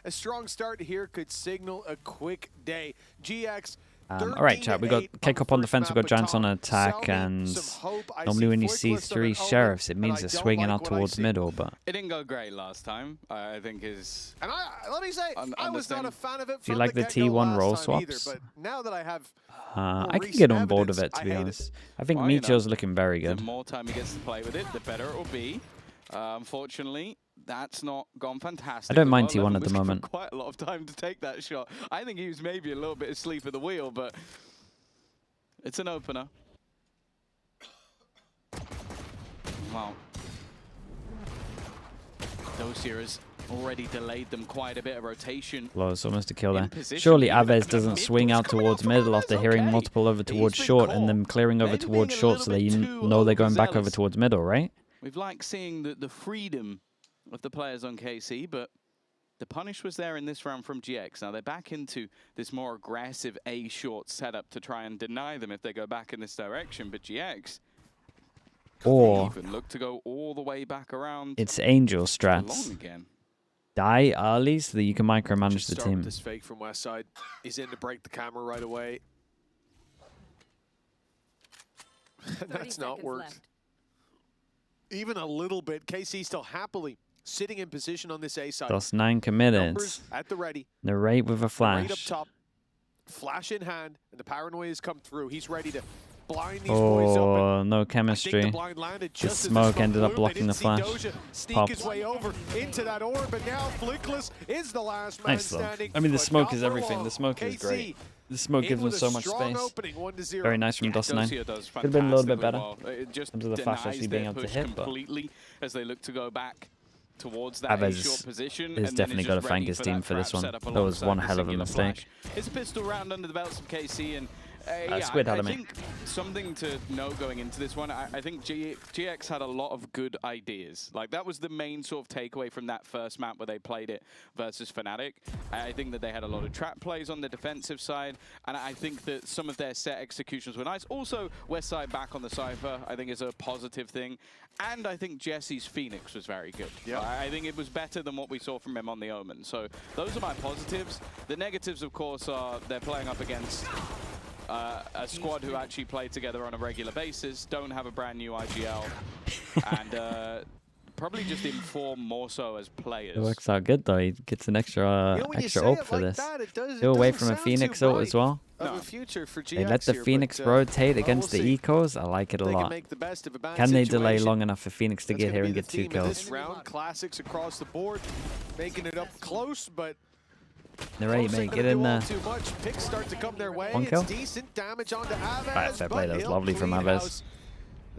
A strong start here could signal a quick day. GX. All right, chat. We got K-Corp on defense. We got Giants on attack, and normally when you see 3 sheriffs, it means they're swinging out towards middle. But it didn't go great last time. I think is. And let me say, I was not a fan of it. If you like the T1 roll swaps, but now that I have, I can get on board with it. To be honest, I think Meteor's looking very good. The more time he gets to play with it, the better it will be. Unfortunately, that's not gone fantastic. I don't mind T1 at the moment. Quite a lot of time to take that shot. I think he was maybe a little bit asleep at the wheel, but it's an opener. Wow. Dozier has already delayed them quite a bit of rotation. Close, almost a kill there. Surely Aves doesn't swing out towards middle after hearing multiple over towards short and then clearing over towards short, so they know they're going back over towards middle, right? We've liked seeing the freedom of the players on KC, but the punish was there in this round from GX. Now they're back into this more aggressive A short setup to try and deny them if they go back in this direction, but GX or even look to go all the way back around. It's Angel strats. Die early so that you can micromanage the team. This fake from West Side. He's in to break the camera right away. That's not worked. Even a little bit. KC still happily sitting in position on this A side. Plus 9 committed. Numbers at the ready. Narrate with a flash. Right up top. Flash in hand, and the paranoia has come through. He's ready to blind these boys up. Oh, no chemistry. The smoke ended up blocking the flash. Sneak his way over into that orb, but now Flickless is the last man standing. I mean, the smoke is everything. The smoke is great. The smoke gives them so much space. Very nice from Dust9. Could have been a little bit better in terms of the flash actually being able to hit, but as they look to go back towards that Aves is definitely got to thank his team for this one. That was one hell of a mistake. It's a pistol round under the belts of KC, and Squid had I think something to know going into this one, I think GX had a lot of good ideas. Like, that was the main sort of takeaway from that first map where they played it versus Fnatic. I think that they had a lot of trap plays on the defensive side, and I think that some of their set executions were nice. Also, Westside back on the Cypher, I think, is a positive thing. And I think Jesse's Phoenix was very good. Yeah. I think it was better than what we saw from him on the Omen. So those are my positives. The negatives, of course, are they're playing up against a squad who actually play together on a regular basis, don't have a brand new IGL, and probably just inform more so as players. It works out good though. He gets an extra ult for this. Still away from a Phoenix ult as well. They let the Phoenix rotate against the ecos. I like it a lot. Can they delay long enough for Phoenix to get here and get 2 kills? Classics across the board, making it up close, but Narrate, mate, get in there. Picks start to come their way. 1 kill. Decent damage onto Aves, right, fair play. That was lovely from Aves.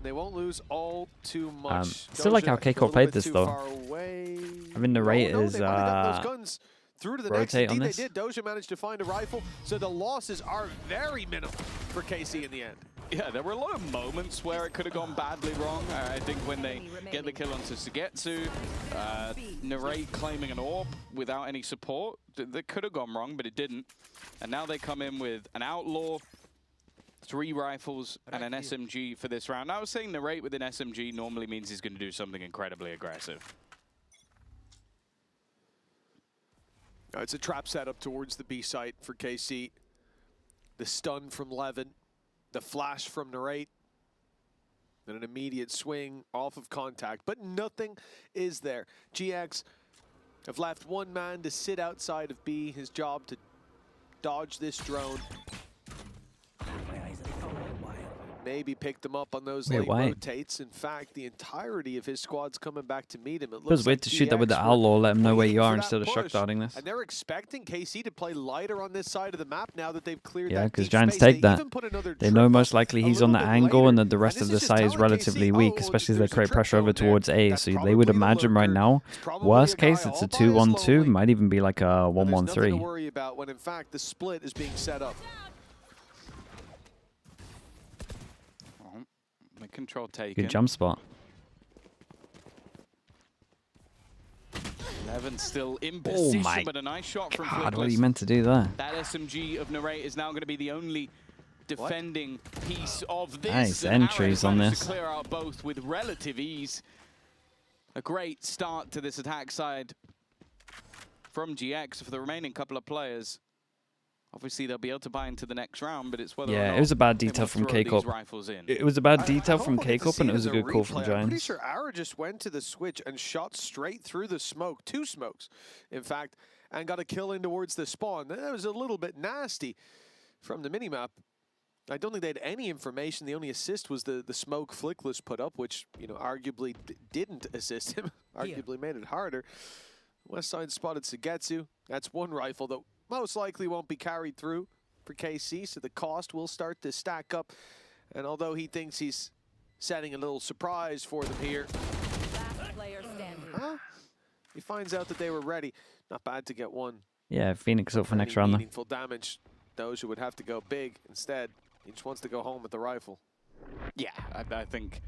They won't lose all too much. Still like how K-Corp played this though. I mean, Narrate is through to the rotate next on this. They did. Doja managed to find a rifle, so the losses are very minimal for KC in the end. Yeah, there were a lot of moments where it could have gone badly wrong. I think when they get the kill onto Sugetsu, Narrate claiming an AWP without any support, that could have gone wrong, but it didn't. And now they come in with an Outlaw, 3 rifles, and an SMG for this round. Now, I was saying Narrate with an SMG normally means he's going to do something incredibly aggressive. It's a trap setup towards the B site for KC. The stun from Levin. The flash from Narrate, and an immediate swing off of contact, but nothing is there. GX have left one man to sit outside of B, his job to dodge this drone. Maybe pick them up on those late rotates. In fact, the entirety of his squad's coming back to meet him. It was weird to shoot that with the Outlaw, let him know where you are instead of shock darting this. And they're expecting KC to play lighter on this side of the map now that they've cleared yeah, that because Giants take that. They know most likely he's on the angle and that the rest of the side is relatively weak, especially as they create pressure over towards A. So they would imagine right now, worst case, it's a 2-1-2, might even be like a 1-1-3. Nothing to worry about when in fact the split is being set up. Control taken. Good jump spot. Levin still in position, but a nice shot from Flickless. What are you meant to do there? That SMG of Narrate is now going to be the only defending piece of this. Nice entries on this. To clear out both with relative ease. A great start to this attack side from GX for the remaining couple of players. Obviously, they'll be able to buy into the next round, but it's whether or not it was a bad detail from KCORP. It was a bad detail from KCORP, and it was a good call from Giants. I'm pretty sure Ara just went to the switch and shot straight through the smoke, 2 smokes, in fact, and got a kill in towards the spawn. That was a little bit nasty from the minimap. I don't think they had any information. The only assist was the smoke Flickless put up, which, you know, arguably didn't assist him, arguably made it harder. West side spotted Sugetsu. That's one rifle that most likely won't be carried through for KC, so the cost will start to stack up. And although he thinks he's setting a little surprise for them here, he finds out that they were ready. Not bad to get one. Yeah, Phoenix up for next round. Meaningful damage. Doja would have to go big. Instead, he just wants to go home with the rifle. Yeah, I think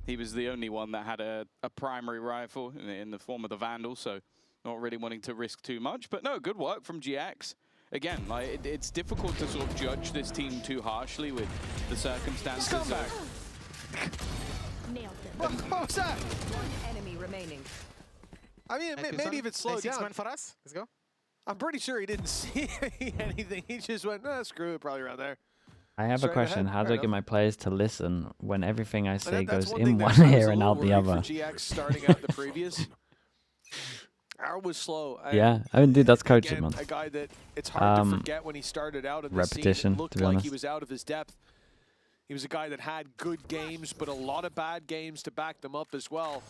he was the only one that had a primary rifle in the form of the Vandal, so not really wanting to risk too much. But no, good work from GX. Again, like it's difficult to sort of judge this team too harshly with the circumstances. Come back. What was that? One enemy remaining. I mean, maybe if it's slowed down. For us. Let's go. I'm pretty sure he didn't see anything. He just went, nah, screw it, probably around there. I have a question. How do I get my players to listen when everything I say goes one in thing one ear and out the other? For GX starting out the previous. Ara was slow. Yeah, I mean, dude, that's coaching, man. A guy that it's hard to forget when he started out in the repetition, scene. It looked like he was out of his depth. He was a guy that had good games, but a lot of bad games to back them up as well.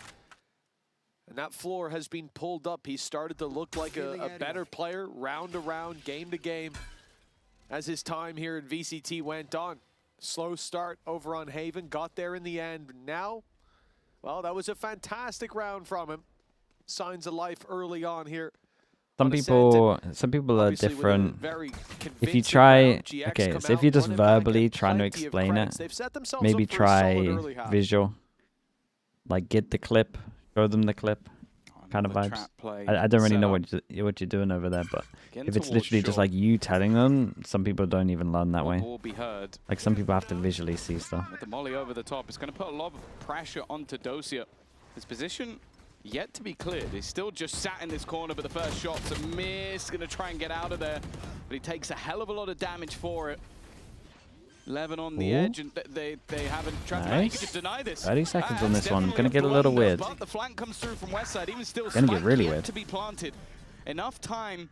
And that floor has been pulled up. He started to look like a better player, round to round, game to game, as his time here at VCT went on. Slow start over on Haven, got there in the end. Now, well, that was a fantastic round from him. Signs of life early on here. Some people are different. If you try, okay, so if you're just verbally trying to explain it, maybe try visual. Like get the clip, show them the clip, kind of vibes. I don't really know what you're doing over there, but if it's literally just like you telling them, some people don't even learn that way. Like some people have to visually see stuff. With the molly over the top, it's going to put a lot of pressure onto Dosia. His position yet to be cleared. He's still just sat in this corner, but the first shot's a miss. Going to try and get out of there, but he takes a hell of a lot of damage for it. 11 on the edge, and they haven't tried to he could just deny this. 30 seconds on this one. Gonna get a little weird. But the flank comes through from west side, even still gonna get really weird. To be planted. Enough time,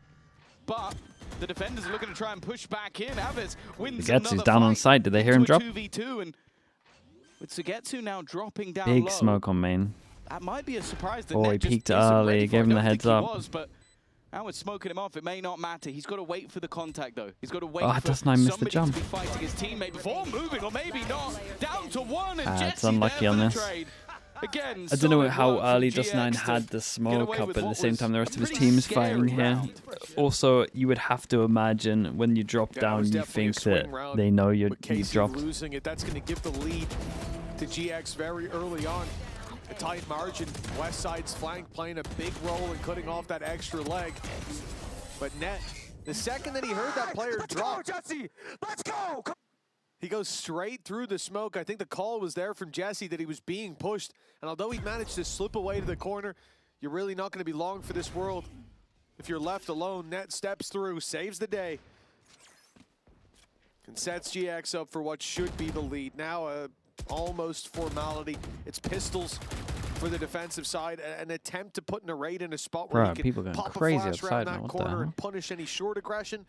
but the defenders are looking to try and push back in. Aves wins another Sugetsu's down on site. Did they hear him drop? 2v2, and with Sugetsu now dropping down Big low, smoke on main. that might be a surprise. Oh, he peeked early, gave him the heads up. But now we're smoking him off. It may not matter. He's got to wait for the contact, though. He's got to wait for somebody to be fighting his teammate before moving, or maybe not. Down to one, and it's unlucky on this. Again, I don't know how early Dust9 had the smoke up, but at the same time the rest of his team's fighting here. Also, you would have to imagine when you drop down, you think that they know you dropped. Losing it, that's going to give the lead to GX very early on. A tight margin. West side's flank playing a big role in cutting off that extra leg. But Net, the second that he heard that player drop, Jesse, let's go! He goes straight through the smoke. I think the call was there from Jesse that he was being pushed. And although he managed to slip away to the corner, you're really not going to be long for this world. If you're left alone, Net steps through, saves the day, and sets GX up for what should be the lead. Now almost formality. It's pistols for the defensive side. An attempt to put Narrate in a spot where he can pop a flash around that corner and punish any short aggression.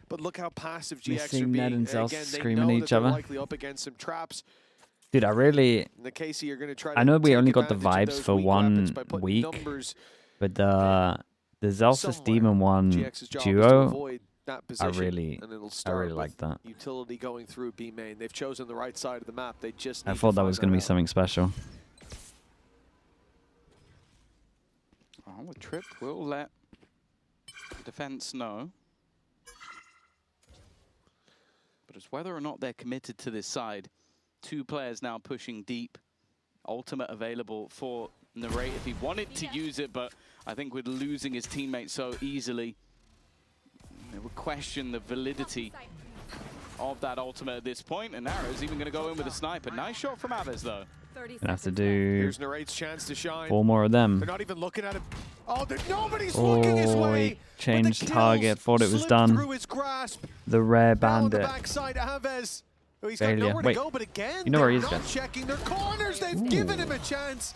But look how passive GX are being. Ned and Zell Again, screaming at each other. Likely up against some traps. Dude, I really... In the case you're going to try I know we only got the vibes for 1 week, but the Zelsis Demon 1 duo, I really like that. Utility going through B main. They've chosen the right side of the map. They just I thought that was going to be something special. Well, the trip will let the defense know. But it's whether or not they're committed to this side. 2 players now pushing deep. Ultimate available for Narrate if he wanted to use it, but I think with losing his teammate so easily, they would question the validity of that ultimate at this point. And Arrow's even going to go in with a sniper. Nice shot from Aves, though. Gonna have to do Here's Narrate's chance to shine. 4 more of them. They're not even looking at him. Oh, nobody's looking his way. He changed target, thought it was done. The rare bandit. Failure. Wait, you know where he is, guys? Checking their corners. They've given him a chance.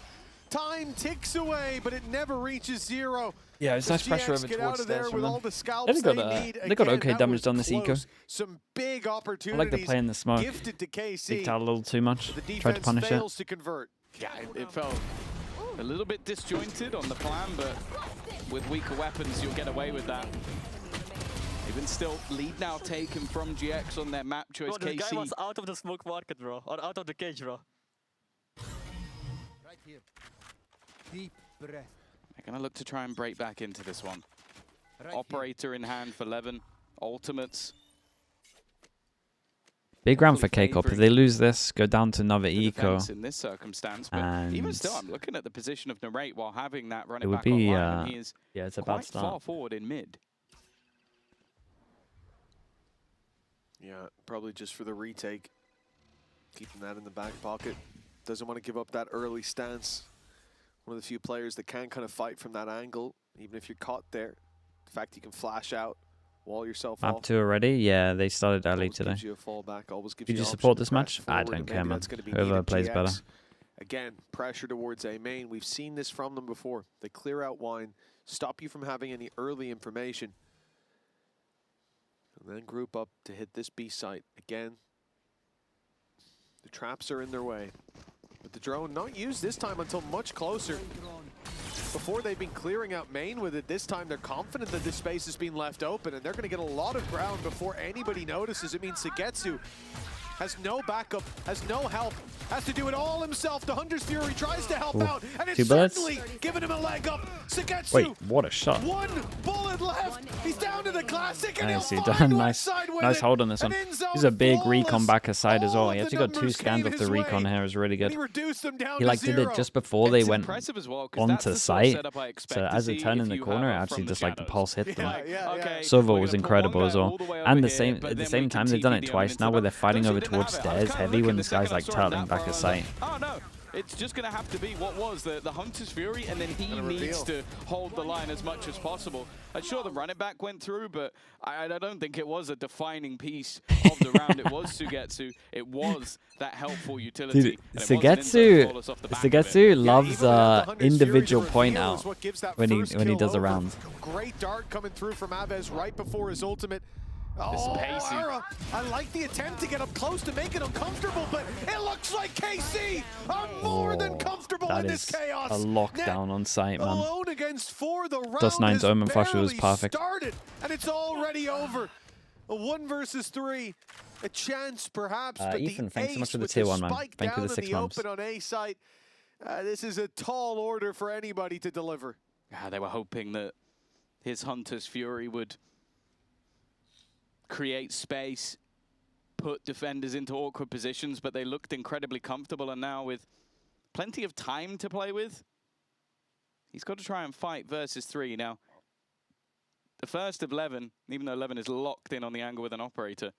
Time ticks away, but it never reaches 0. Yeah, it's nice pressure over towards stairs from them. They got okay damage on this eco. Some big opportunities. I like the play in the smoke. Leaked out a little too much. Tried to punish it. Yeah, it felt a little bit disjointed on the plan, but with weaker weapons, you'll get away with that. Even still, lead now taken from GX on their map choice. Bro, the guy was out of the smoke market, bro. Or out of the cage, bro. Right here. Deep breath. They're going to look to try and break back into this one. Right Operator here in hand for Levin. Ultimates. Big round for KCOP. If they lose this, go down to another eco. In this circumstance, but even still, I'm looking at the position of Narrate while having that running would back be, online. And he is yeah, it's a quite bad start. far forward in mid. Yeah, probably just for the retake. Keeping that in the back pocket. Doesn't want to give up that early stance. One of the few players that can kind of fight from that angle, even if you're caught there. The fact you can flash out, wall yourself off. Map 2 already? Yeah, they started early Always today. Gives you a fallback, always gives Did you an support option this to match? press I forward, don't and care, maybe man. that's gonna be Whoever needed. plays GX. better. Again, pressure towards A main. We've seen this from them before. They clear out wine, stop you from having any early information, and then group up to hit this B site. Again, the traps are in their way. But the drone not used this time until much closer. Before they've been clearing out main with it, this time they're confident that this space has been left open and they're going to get a lot of ground before anybody notices. It means Sugetsu has no backup, has no help, has to do it all himself. The Hunter's Fury tries to help out, and it's certainly giving him a leg up. Sugetsu, wait, what a shot. 1 bullet left. He's down to the classic, and Nice, he'll done. find Nice, with nice it. hold on this one. This is a big recon back aside as well. He actually got 2 scans off the recon here. It was really good. He like did it just before they went onto site. So as it turned in the corner, actually just like the pulse hit them. Sova was incredible as well. And at the same time, they've done it twice now where they're fighting over towards stairs heavy when this guy's like turtling back a site. Oh no, it's just going to have to be what was the Hunter's Fury, and then he needs to hold the line as much as possible. I'm sure the run it back went through, but I don't think it was a defining piece of the round. It was Sugetsu. It was that helpful utility. Dude, Sugetsu loves individual point out when he does a round. Great dart coming through from Aves right before his ultimate. Oh, pacey. I like the attempt to get up close to make it uncomfortable, but it looks like KC are more than comfortable in this chaos. That is a lockdown on site, man. Alone against 4, the round Dust 9's Omen Flasher was perfect. Started, and it's already over. A 1 versus 3, a chance perhaps, but Ethan, the thanks so much ace for the with tier the 1, man. spike Thank you for down the 6 in the months. open on A site. This is a tall order for anybody to deliver. They were hoping that his Hunter's Fury would create space, put defenders into awkward positions, but they looked incredibly comfortable, and now with plenty of time to play with, he's got to try and fight versus 3. Now, the first of Levin, even though Levin is locked in on the angle with an operator,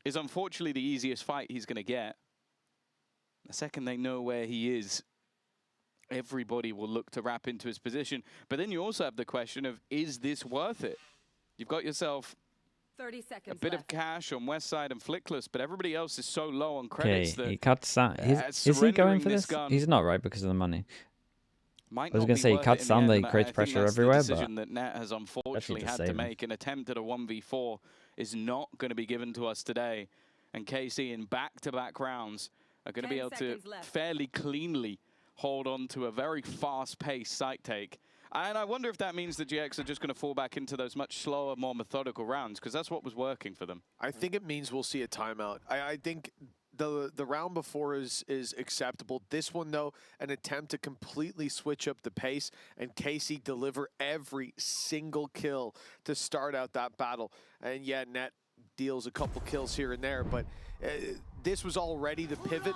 is unfortunately the easiest fight he's going to get. The second they know where he is, everybody will look to wrap into his position. But then you also have the question of, is this worth it? You've got yourself 30 seconds a bit of cash on West Side and Flickless, but everybody else is so low on credits that he cuts down. Is he going for this? He's not, right, because of the money. I was going to say he cuts down, they creates pressure everywhere, but that Net has unfortunately had to make. An attempt at a 1v4 is not going to be given to us today, and KC in back-to-back rounds are going to be able to fairly cleanly hold on to a very fast-paced site take. And I wonder if that means the GX are just going to fall back into those much slower, more methodical rounds, because that's what was working for them. I think it means we'll see a timeout. I think the round before is acceptable. This one, though, an attempt to completely switch up the pace, and Casey deliver every single kill to start out that battle. And yeah, Net deals a couple kills here and there, but this was already the pivot,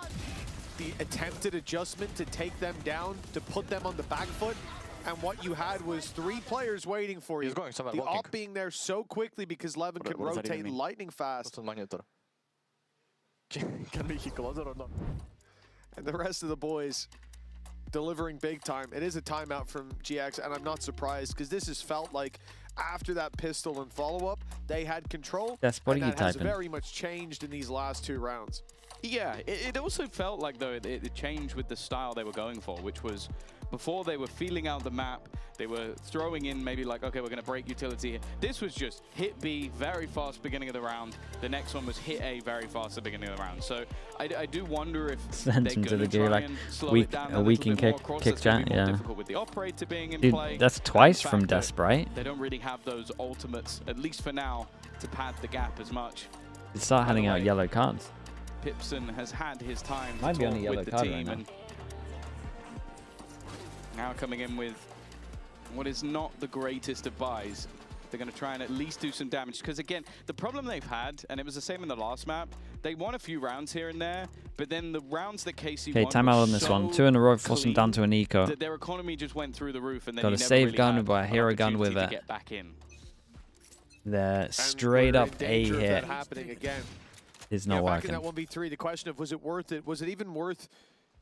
the attempted adjustment to take them down, to put them on the back foot. And what you had was 3 players waiting for you. The op being there so quickly because Levin can rotate lightning fast. Can we kick closer or not? And the rest of the boys delivering big time. It is a timeout from GX, and I'm not surprised because this has felt like after that pistol and follow-up, they had control. What and are you that has typing? very much changed in these last 2 rounds. Yeah, it also felt like, though, it changed with the style they were going for, which was before they were feeling out the map, they were throwing in maybe like, okay, we're going to break utility here. This was just hit B, very fast beginning of the round. The next one was hit A, very fast at the beginning of the round. So I do wonder if Send they're him to going the to try like and slow weak, it down a weak and kick chat, yeah. difficult with the operator being in Dude, play. that's twice from Desp, right? They don't really have those ultimates, at least for now, to pad the gap as much. They start handing out yellow cards. Pipson has had his time Might to be on a talk yellow with the card team, right now. and now coming in with what is not the greatest of buys. They're going to try and at least do some damage, because again, the problem they've had, and it was the same in the last map, they won a few rounds here and there, but then the rounds that KC won timeout on this so one. 2 in a row, force them down to an eco. that their economy just went through the roof, and then Got you a never save really gun had by a an hero gun with opportunity to it. get back in. They're straight up A Danger of here. that happening again. Is not Back in working. that 1v3, the question of was it worth it? Was it even worth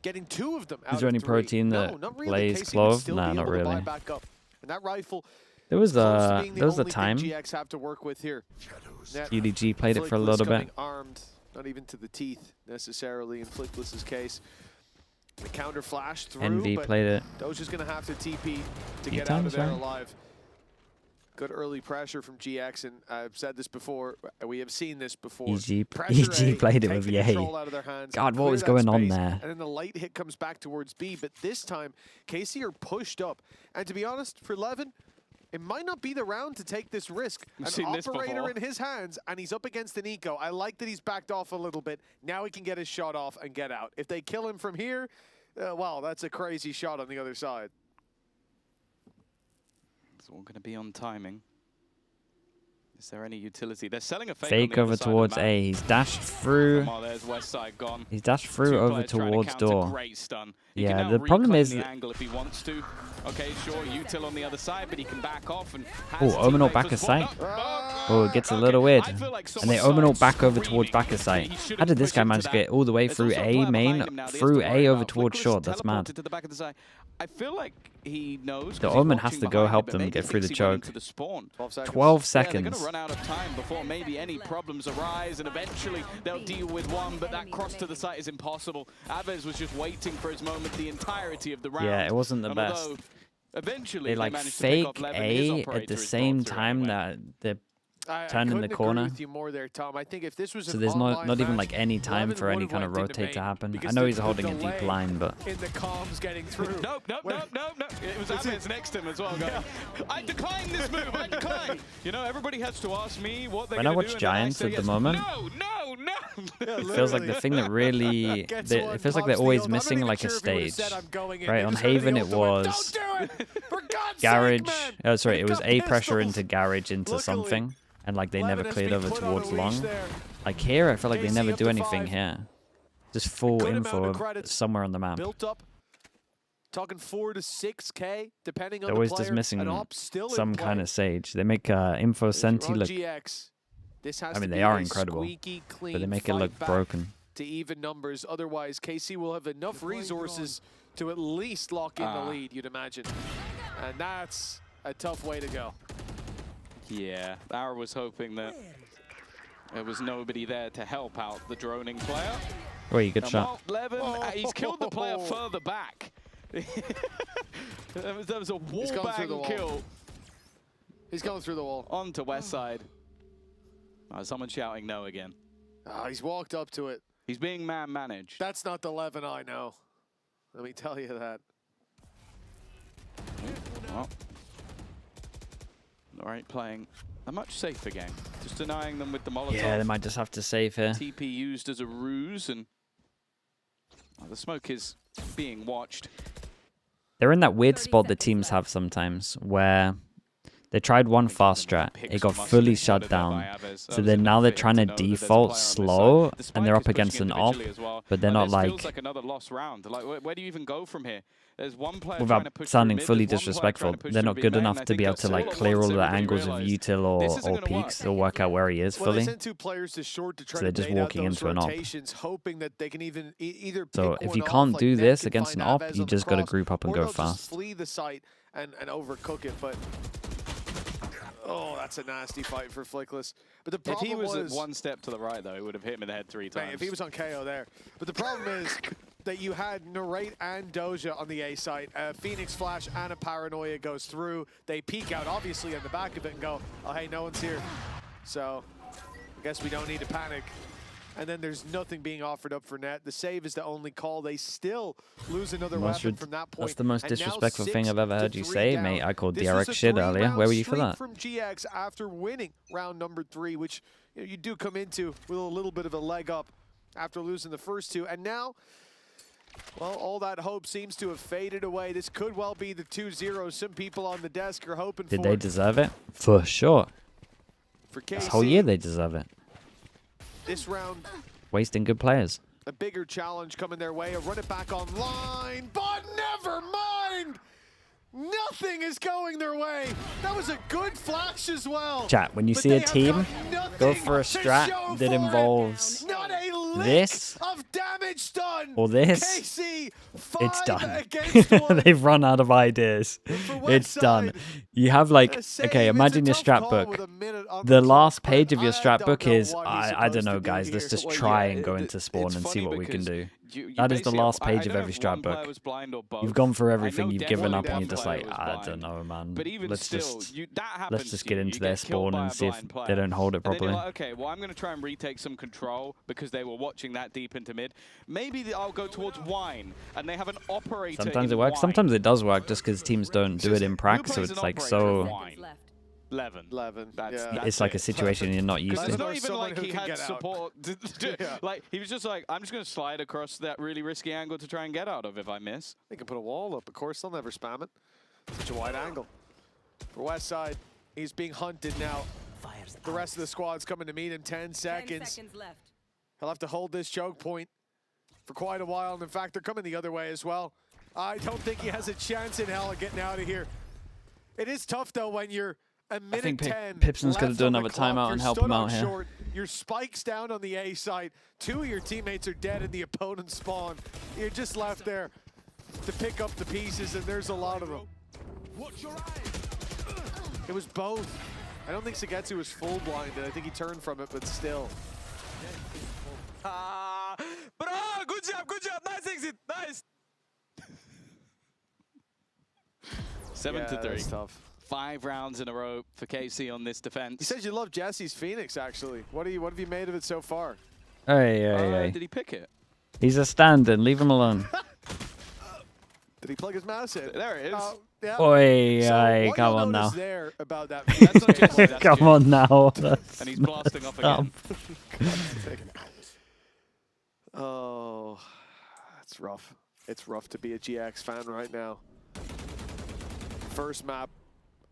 getting 2 of them out Is there of any 3? pro team No, that not really. plays KC would Clove? still Nah, be not able to buy really. back up. And that rifle There was close to a being the there was a only thing time GX have to work with here. Net, EDG played it for a Flickless little coming bit. armed, not even to the teeth necessarily in Flickless's case. The counter flash through, NV but played it. Doja's going to have to TP to Few get out of times, there right? alive. Good early pressure from GX, and I've said this before, we have seen this before. EG Pressure A, played it take with the Yay. control out of their hands, God, what clear was that going on space, there? And then the light hit comes back towards B, but this time, KC are pushed up. And to be honest, for Levin, it might not be the round to take this risk. We've seen An this operator before. in his hands, and he's up against an eco. I like that he's backed off a little bit. Now he can get his shot off and get out. If they kill him from here, wow, that's a crazy shot on the other side. It's all going to be on timing. Is there any utility? They're selling a fake, Fake on the over other side of the towards map. A. He's dashed through. Oh, there's West Side gone. He's dashed through Two over players trying to towards counter. door. Great stun. He Yeah, can now the problem reclaim is the that- angle if he wants to. Okay, sure, util on the other side, but he can back off and Oh, Omenal back of sight. Oh, it gets a little weird. And they Omenal back over towards back of sight. How did this guy manage to get all the way through A main, through A over towards short? That's mad. To the back of the side. I feel like he knows. The 'cause he's Omen has watching to go behind help him, but them maybe get through the thinks he went choke. into the spawn. 12 seconds. 12 Yeah, they're going seconds. to run out of time before maybe any problems arise, and eventually they'll deal with one, but that cross to the site is impossible. Aves was just waiting for his moment the entirety of the round. Yeah, it wasn't the And best. although eventually They like managed to pick fake up Levin, his A operator at the is same gone through time anyway. that they're I turning the couldn't corner. agree with you more there, Tom. I think if this was So an there's online not even match, like any time Levin for any would've kind of went into rotate to main happen. I because know the- he's the holding a deep delay line, but in the comms getting through. Nope. It was Aves next to him as well. Going, I decline this move. I decline. You know, everybody has to ask me what they're when I going to do. watch and then I Giants say at the yes. moment, No. it feels like the thing that really, Gets it one, feels like they're pops the always ult. I'm not missing even like a sure if he would've stage. said, "I'm going in." Right, He on just heard the Haven it ult and went, was "Don't do it! For God's garage, sake, man! oh sorry, it We've was got A pressure pistols." into garage into Luckily, something, and like they never Levin has cleared been over put on a towards leash long. there. Like here, I feel like they KC never up do to anything 5. here. Just full Good amount of info credits somewhere on the map. Built up, talking 4 to 6K, depending on They're the always player. just missing An op still some in play. kind of sage. They make info If you're Senti on look, GX, this has I mean to they be are a incredible, squeaky clean but they make it fight look back broken. to even numbers. Otherwise, KC will have enough resources to at least lock in the lead, you'd imagine. And that's a tough way to go. Yeah, Ara was hoping that there was nobody there to help out the droning player. Oh, you good And shot. Walt Levin, he's killed the player further back. There was a wall gone through the bang wall. kill He's going through the wall. onto West Side. Someone shouting no again. He's walked up to it. He's being man-managed. That's not the Levin I know. Let me tell you that. Well, all right, playing a much safer game. Just denying them with the Molotov. Yeah, they might just have to save here. TP used as a ruse, and the smoke is being watched. They're in that weird spot that teams have sometimes where They tried one fast strat. It got fully shut down. So then now they're trying to default slow, and they're up against an op, but they're not like... like another lost round. Like, where do you even go from here? There's one player without sounding fully disrespectful, they're not good enough to be able to like clear all the angles of util or peaks or work out where he is fully. So they're just walking into an op. So if you can't do this against an op, you just got to group up and go fast. Flee the site and overcook it, but oh, that's a nasty fight for Flickless. But the problem if he was one step to the right, though, he would have hit him in the head 3 times. Man, if he was on KO there. But the problem is that you had Narrate and Doja on the A site. Phoenix Flash and a Paranoia goes through. They peek out, obviously, on the back of it and go, oh, hey, no one's here. So I guess we don't need to panic. And then there's nothing being offered up for net. The save is the only call. They still lose another weapon from that point. That's the most disrespectful thing I've ever heard you say, mate. I called DRX shit earlier. Where were you for that? From GX after winning round number 3, which you do come into with a little bit of a leg up after losing the first 2. And now, well, all that hope seems to have faded away. This could well be the 2-0 some people on the desk are hoping for. Did they deserve it? For sure. For KC, this whole year they deserve it. This round, wasting good players. A bigger challenge coming their way. A run it back online, but never mind. Nothing is going their way. That was a good flash as well. Chat, when you see a team go for a strat that involves this or this, it's done. They've run out of ideas. It's done. You have like, okay, imagine your strat book. The last page of your strat book is, I don't know, guys, let's just try and go into spawn and see what we can do. That is the last page of every strat book. You've gone for everything, you've given up, and you're just like, I don't know, man. Let's just get into their spawn and see if they don't hold it properly. Like, okay, well, I'm going to try and retake some control because they were watching that deep into mid. Maybe I'll go towards wine, and they have an operator. Sometimes it works. Sometimes it does work, just because teams don't do it in prac, so it's like so. 11. It's like a situation you're not used to. It's not even like he had support. Like, he was just like, I'm just going to slide across that really risky angle to try and get out of if I miss. They can put a wall up. Of course, they'll never spam it. Such a wide angle. For West Side, he's being hunted now. The rest of the squad's coming to meet him. 10 seconds. 10 seconds left. He'll have to hold this choke point for quite a while. And in fact, they're coming the other way as well. I don't think he has a chance in hell of getting out of here. It is tough, though, when you're a minute 10 Pipson's going to do another timeout and help him out here. Short. Your spike's down on the A side. 2 of your teammates are dead in the opponent's spawn. You're just left there to pick up the pieces, and there's a lot of them. It was both. I don't think Sagetsu was full blinded. I think he turned from it, but still. Bro, good job. Nice exit, nice. 7-3. That's tough. 5 rounds in a row for KC on this defense. He says you love Jesse's Phoenix, actually. What have you made of it so far? Hey. Did he pick it? He's a stand-in. Leave him alone. Did he plug his mouse in? There it is. Yeah. Oi, come on now. There about that come on now. And he's blasting up again. Oh, that's rough. It's rough to be a GX fan right now. First map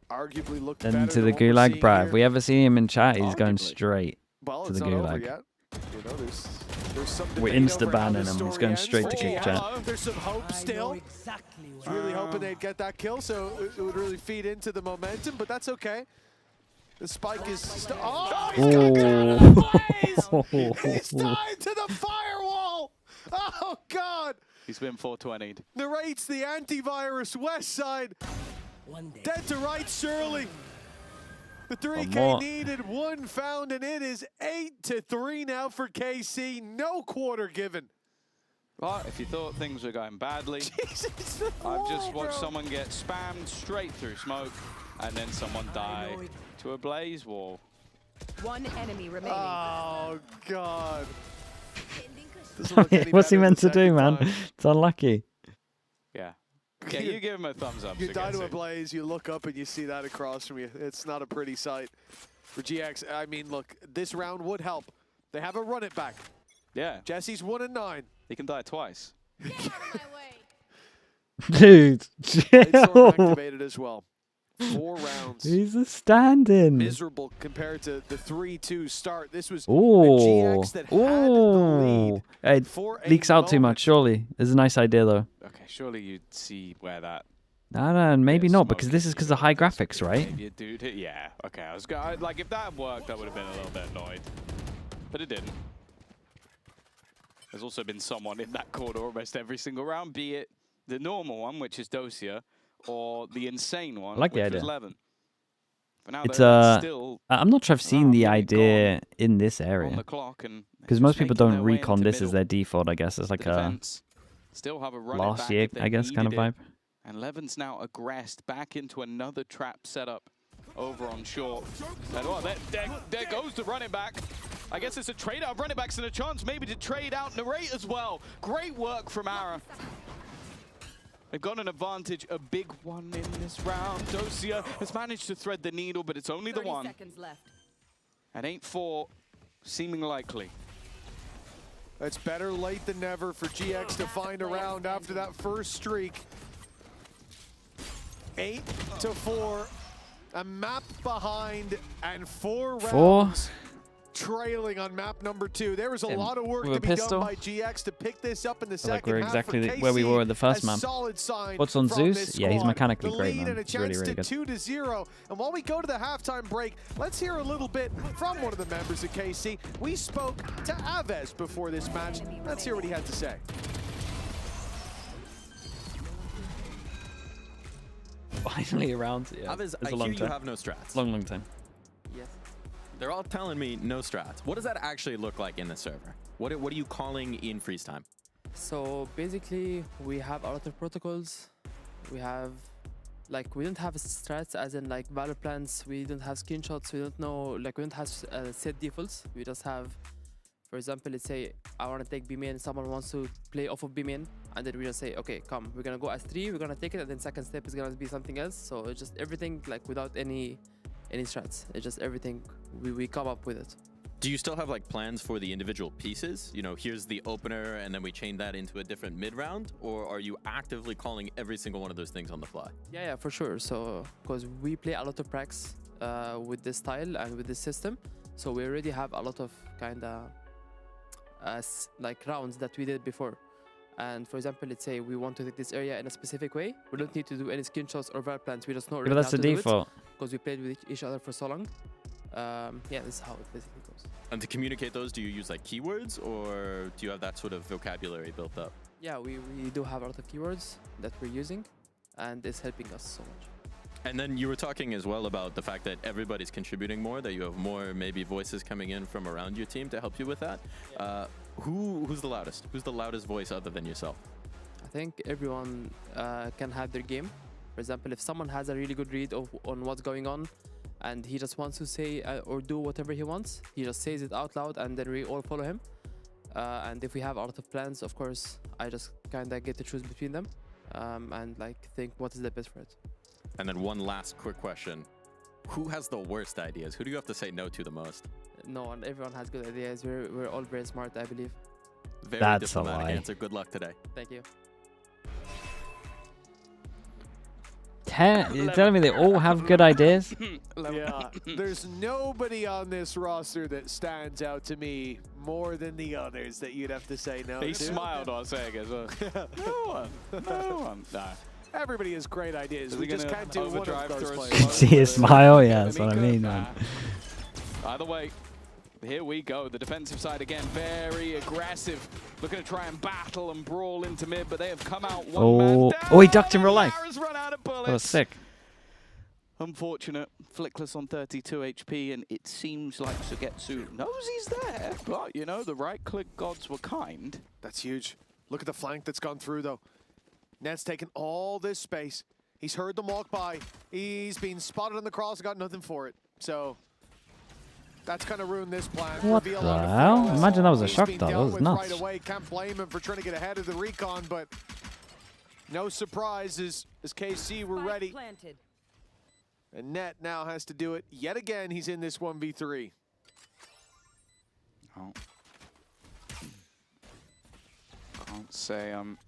arguably looked better into the than what we're gulag, seeing bruh. here. If we ever see him in chat, he's going straight to the gulag. Yet. You know, there's some We're insta-banning him. He's going straight to kick chat. There's some hope still. Really hoping they'd get that kill, so it would really feed into the momentum, but that's okay. The spike is... he's got He's tied to the firewall! Oh, God! He's been 420'd. Narrates the antivirus West Side. Dead to right, Shirley. The 3K needed, 1 found, and it is 8-3 now for KC. No quarter given. Well, if you thought things were going badly, Jesus, I've just watched someone get spammed straight through smoke, and then someone die to a blaze wall. 1 enemy remaining. Oh, God. What's he meant to do, man? It's unlucky. Yeah. Yeah, you give him a thumbs up. You die to a blaze, you look up and you see that across from you. It's not a pretty sight for GX. I mean, look, this round would help. They have a run it back. Yeah. Jesse's 1-9. He can die twice. Get out of my way. Dude. Lightstorm activated as well. 4 rounds. He's a stand-in. Miserable compared to the 3-2 start. This was a Ooh. GX that had the lead. It for a leaks out too moment. much, surely. It's a nice idea, though. Okay, surely you'd see where that. No, maybe bit of not, because smoke this is because of high this graphics, right? Maybe a dude hit. Yeah. Okay, I was like, if that had worked, I would have been a little bit annoyed, but it didn't. There's also been someone in that corner almost every single round, be it the normal one, which is Dosia, or the insane one, I like the which was idea. Levin. For now, It's they're still I'm not sure I've seen around the minute idea in this on area, the clock, and because just most people making don't their way recon into this as middle. their default. I guess it's like The a defense still have a run it last back year, if they I guess, kind of needed vibe. it. And Levin's now aggressed back into another trap setup over on short. And oh, there goes the running back. I guess it's a trade out of running backs and a chance maybe to trade out Narrate as well. Great work from Ara. They've got an advantage, a big one in this round. Dosia has managed to thread the needle, but it's only the 30 one. seconds left. And 8-4 seeming likely. It's better late than never for GX to find a round after that first streak. 8-4, a map behind, and 4 rounds trailing on map number 2. There was a lot of work with to a be pistol. done by GX to pick this up in the second Like we're half. exactly For where we KC, were in the first a map. solid sign What's on from Zeus? this Yeah, he's squad. mechanically The great, lead man. and a He's really, chance really to good. 2-0. And while we go to the halftime break, let's hear a little bit from one of the members of KC. We spoke to Aves before this match. Let's hear what he had to say. Finally around. Yeah, Aves, it's I a long hear time. you have no strats. Long time. Yes. They're all telling me no strats. What does that actually look like in the server? What are you calling in freeze time? So basically, we have a lot of protocols. We have, like, we don't have strats as in like valor plans. We don't have screenshots. We don't know, like, we don't have set defaults. We just have, for example, let's say I want to take B main. Someone wants to play off of B main, and then we just say, okay, come, we're gonna go as 3. We're gonna take it, and then second step is gonna be something else. So it's just everything like without any strats. It's just everything we come up with it. Do you still have like plans for the individual pieces? You know, here's the opener and then we chain that into a different mid round, or are you actively calling every single one of those things on the fly? Yeah, for sure. So because we play a lot of pracs with this style and with this system, so we already have a lot of kind of like rounds that we did before. And for example, let's say we want to take this area in a specific way. We don't need to do any screenshots or var plans. We just know Yeah, but that's the default. because we played with each other for so long. Yeah, this is how it basically goes. And to communicate those, do you use like keywords, or do you have that sort of vocabulary built up? Yeah, we do have a lot of keywords that we're using, and it's helping us so much. And then you were talking as well about the fact that everybody's contributing more, that you have more maybe voices coming in from around your team to help you with that. Who's the loudest? Who's the loudest voice other than yourself? I think everyone can have their game. For example, if someone has a really good read on what's going on, and he just wants to say or do whatever he wants, he just says it out loud, and then we all follow him. And if we have a lot of plans, of course, I just kind of get to choose between them and like think what is the best for it. And then one last quick question. Who has the worst ideas? Who do you have to say no to the most? No one, everyone has good ideas. We're all very smart, I believe. Very That's a diplomatic lie. answer. Good luck today. Thank you. You're telling me they all have good ideas? Yeah, there's nobody on this roster that stands out to me more than the others that you'd have to say no He to. smiled while saying it as well. No one. Nah. Everybody has great ideas. Is We he just gonna can't do one of overdrive those through a players. See his smile? Yeah, that's what I mean, man. Either way, here we go. The defensive side again, very aggressive. Looking to try and battle and brawl into mid, but they have come out one man down. Oh, he ducked in real life. Lara's run out of bullets. That was sick. Unfortunate. Flickless on 32 HP, and it seems like Sugetsu knows he's there, but, you know, the right-click gods were kind. That's huge. Look at the flank that's gone through, though. Ned's taken all this space. He's heard them walk by. He's been spotted on the cross and got nothing for it. So that's kind of ruined this plan. What Reveal the out of hell? free throws. Imagine that was a He's shock been though. That dealt was with nuts. Right away. Can't blame him for trying to get ahead of the recon, but no surprises as KC were Spike ready. planted. And Net now has to do it yet again. He's in this 1v3. Oh. Can't say I'm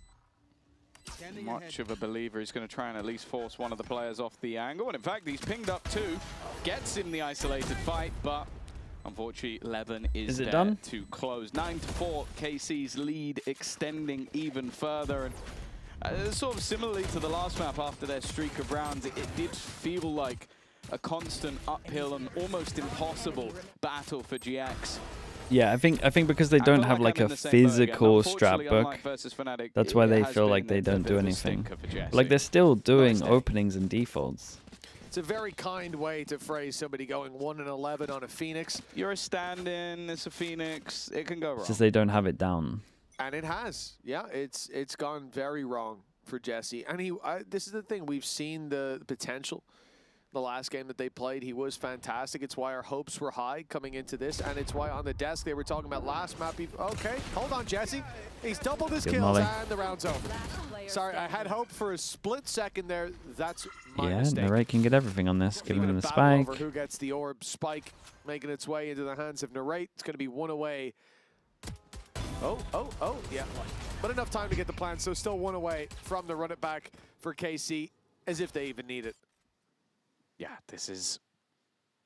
much of a believer. He's going to try and at least force one of the players off the angle. And in fact, he's pinged up 2, gets him the isolated fight, but unfortunately, Levin is there done? to close. 9-4, KC's lead extending even further. And sort of similarly to the last map after their streak of rounds, it did feel like a constant uphill and almost impossible battle for GX. Yeah, I think because they don't have like a physical strat book, that's why they feel like they don't do anything. Like they're still doing openings and defaults. It's a very kind way to phrase somebody going 1-11 on a Phoenix. You're a stand-in, it's a Phoenix, it can go wrong. It's just they don't have it down. And it has, yeah, it's gone very wrong for Jesse. And this is the thing, we've seen the potential. The last game that they played, he was fantastic. It's why our hopes were high coming into this, and it's why on the desk they were talking about last map. Okay, hold on, Jesse. He's doubled his kills, and the round's over. Sorry, I had hope for a split second there. That's my mistake. Narrate can get everything on this. Give him the spike. Over who gets the orb spike, making its way into the hands of Narrate. It's going to be one away. Oh, yeah. But enough time to get the plan, so still one away from the run it back for KC, as if they even need it. Yeah, this is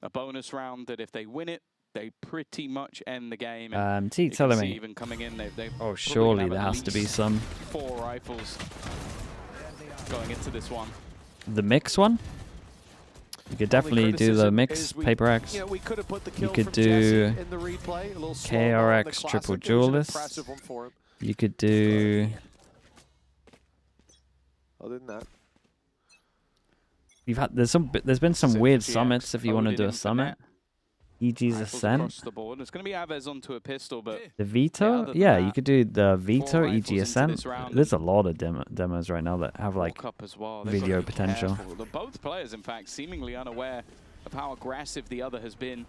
a bonus round that if they win it, they pretty much end the game. T telling me. Even coming in, oh, surely there has to be some 4 rifles going into this one. The mix one? You could definitely do the mix, Paper X. We could have put the you kill could from do Jesse in the replay, a little KRX triple duelist. You could do. Other than that. You've had there's been some weird summits if you want to do a summit. EG's Ascent. The board. It's going to be Aves onto a pistol, but the Veto? Yeah, you could do the Veto, EG Ascent. There's a lot of demos right now that have like video potential. Both players, in fact, seemingly unaware of how aggressive the other has been.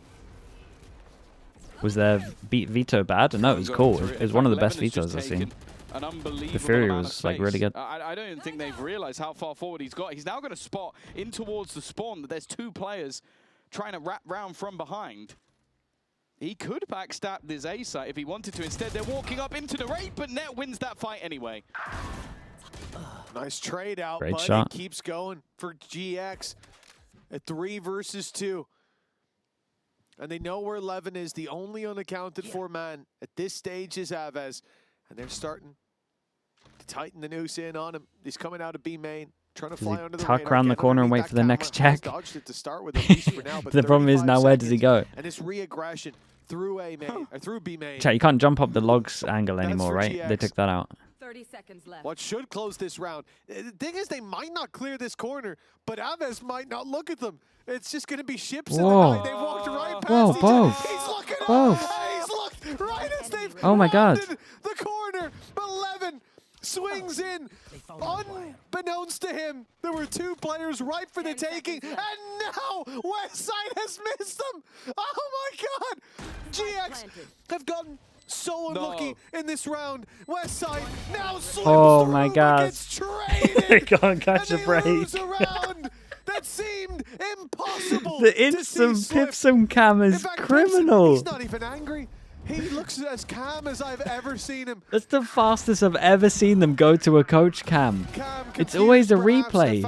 Was their Veto bad? No, it was cool. It was one of the best Vetoes I've seen. An unbelievable the Fury was like really good. I don't even think they've realized how far forward he's got. He's now going to spot in towards the spawn that there's 2 players trying to wrap round from behind. He could backstab this A site if he wanted to. Instead, they're walking up into the raid, but Net wins that fight anyway. Nice trade out, Great but shot. It keeps going for GX at 3 versus 2. And they know where 11 is. The only unaccounted for man at this stage is Aves. And they're starting to tighten the noose in on him. He's coming out of B main, trying to fly under the radar. Tuck around the corner and wait for the next check. Dodged it to start with, at least for now, but the problem is now where does he go? And this re-aggression through A main, or through B main. Chat, you can't jump up the logs angle anymore, right? GX. They took that out. 30 seconds left. What should close this round? The thing is, they might not clear this corner, but Aves might not look at them. It's just going to be ships in the night. They walked right past each other. He's looking both. He's looked right as they've oh my God. The corner. 11 swings in. Unbeknownst to him, there were 2 players right for the taking, and now Westside has missed them. Oh my God. GX have gotten so unlucky in this round. Westside now slips oh my through, God. gets traded. They can't catch a break. Lose a round that seemed impossible. The instant Pipsum cam is criminal. He's not even angry. He looks as calm as I've ever seen him. That's the fastest I've ever seen them go to a coach cam. It's always a replay.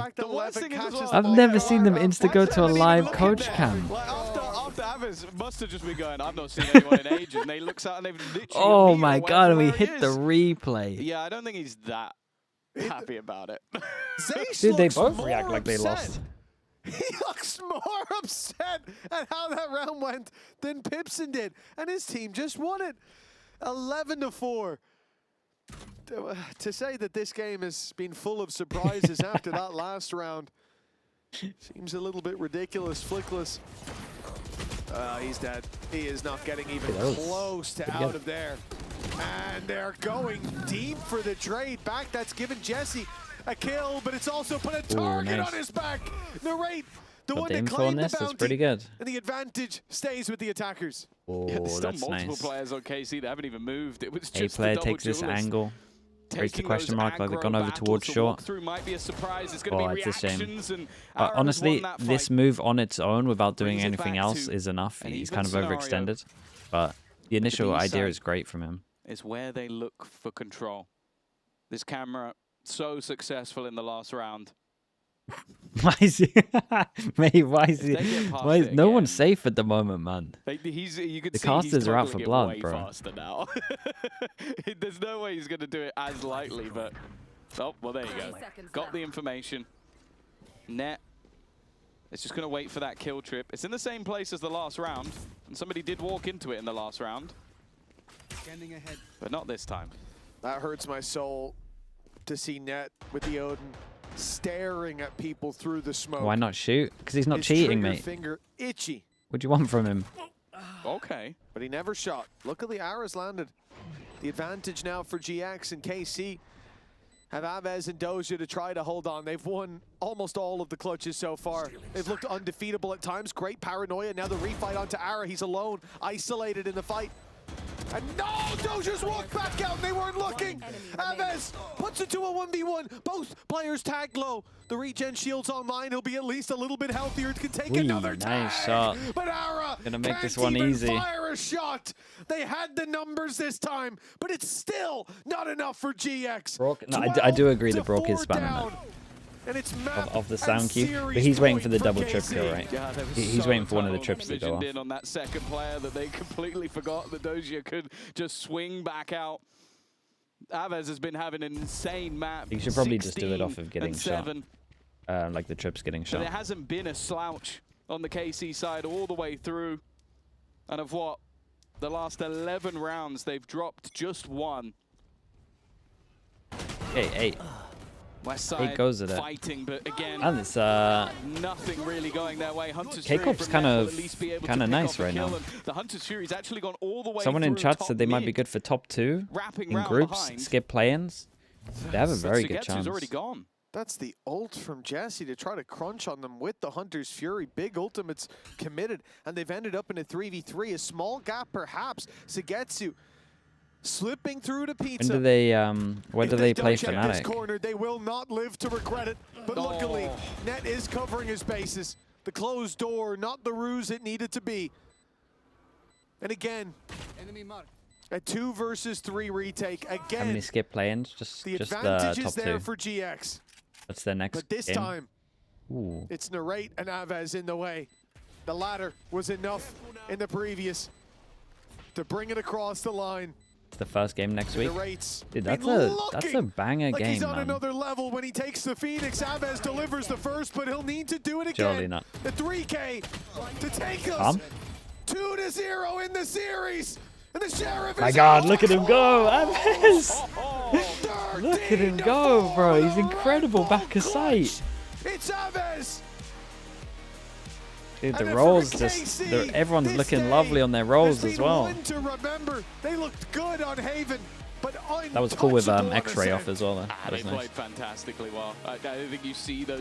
I've never seen them insta go to a live coach cam. After Aves must have just been going, I've not seen anyone in ages, and they looks out and they've literally oh my God, and we hit the replay. Yeah, I don't think he's that happy about it. Dude, they both react like they lost. He looks more upset at how that round went than Pipson did. And his team just won it. 11-4. To say that this game has been full of surprises after that last round seems a little bit ridiculous. Flickless. He's dead. He is not getting even close to out of there. And they're going deep for the trade back. That's given Jesse a kill, but it's also put a target on his back. Narrate, the one that claimed the bounty. That's pretty good. And the advantage stays with the attackers. Oh, yeah, there's still that's multiple nice. players on KC that haven't even moved. It was just A player takes this angle. Raise the question mark like they've gone over towards short. Might be a surprise. It's oh, it's a shame. Honestly, this move on its own without doing anything else is enough. He's kind of overextended. But the initial idea is great from him. Is where they look for control. This camera so successful in the last round. Why is he? Mate, why is he? If they get past Why is it no again, one's safe at the moment, man? You could The see casters he's are out for toggling it blood, way bro. faster now. There's no way he's going to do it as lightly, but... Oh, well, there you go. Got the information. Net. It's just going to wait for that kill trip. It's in the same place as the last round, and somebody did walk into it in the last round. Scanning ahead. But not this time. That hurts my soul to see Net with the Odin staring at people through the smoke. Why not shoot? Because he's not His cheating, trigger mate. finger itchy. What do you want from him? Okay. But he never shot. Look at the arrows landed. The advantage now for GX and KC have Aves and Doja to try to hold on. They've won almost all of the clutches so far. They've looked undefeatable at times. Great paranoia. Now the refight onto Ara. He's alone, isolated in the fight. And no, Doja's walked back out and they weren't looking. Aves puts it to a 1v1. Both players tagged low. The regen shield's online. He'll be at least a little bit healthier. Can take another tag. Nice shot. But Ara Gonna make can't this one even easy. fire a shot. They had the numbers this time, but it's still not enough for GX. Brock, no, I do agree that Brock is 12 spamming down. that. And it's map Of the sound and cue, series but he's waiting for point the double trip KC. kill, right? Yeah, there was He's so waiting for one of the tunnel trips to go visioned off. in on that second player that they completely forgot that Doja could just swing back out. Aves has been having an insane map. You should probably just do it off of 16 getting and shot. 7. Like the trips getting So shot. there hasn't been a slouch on the KC side all the way through. And of what? The last 11 rounds, they've dropped just one. Hey. West Eight side goes at it. fighting, but again, And it's nothing really going their way. Hunter's K-Corp's kind of nice right now. The Hunter's Fury's actually gone all the way Someone in through chat top said they might be mid, good for top 2 wrapping in round groups, behind. skip play-ins. They have a very good Sugetsu's chance. already gone. That's the ult from Jesse to try to crunch on them with the Hunter's Fury. Big ultimates committed, and they've ended up in a 3v3. A small gap, perhaps. Sugetsu slipping through to Pizza. When do they play If they don't check this Fnatic? corner, they will not live to regret it. But luckily, Net is covering his bases. The closed door, not the ruse it needed to be. And again, Enemy marked. a 2 versus 3 retake. How many Again, skip play-ins? Just the the advantage top is there 2. for GX. That's their next But this game. time, Ooh. it's Narrate and Aves in the way. The latter was enough in the previous to bring it across the line. It's the first game next week. Narrate's Dude, been that's a banger like game, he's on man. another level when he takes the Phoenix. Aves delivers the first, but he'll need to do it Surely again. not. The 3K to take us Come. 2-0 in the series. And the Sheriff My is God, out. look at him go, Aves! Look at him 13 go, bro. He's for a incredible back of clutch. sight. It's Aves. Dude, And the then for rolls, KC, everyone's this looking day lovely on their rolls has as been well. one to remember. They looked good on Haven, but That was cool with untouchable on X-ray Ascent. off as well. Though. That They was nice. played fantastically well. I think you see those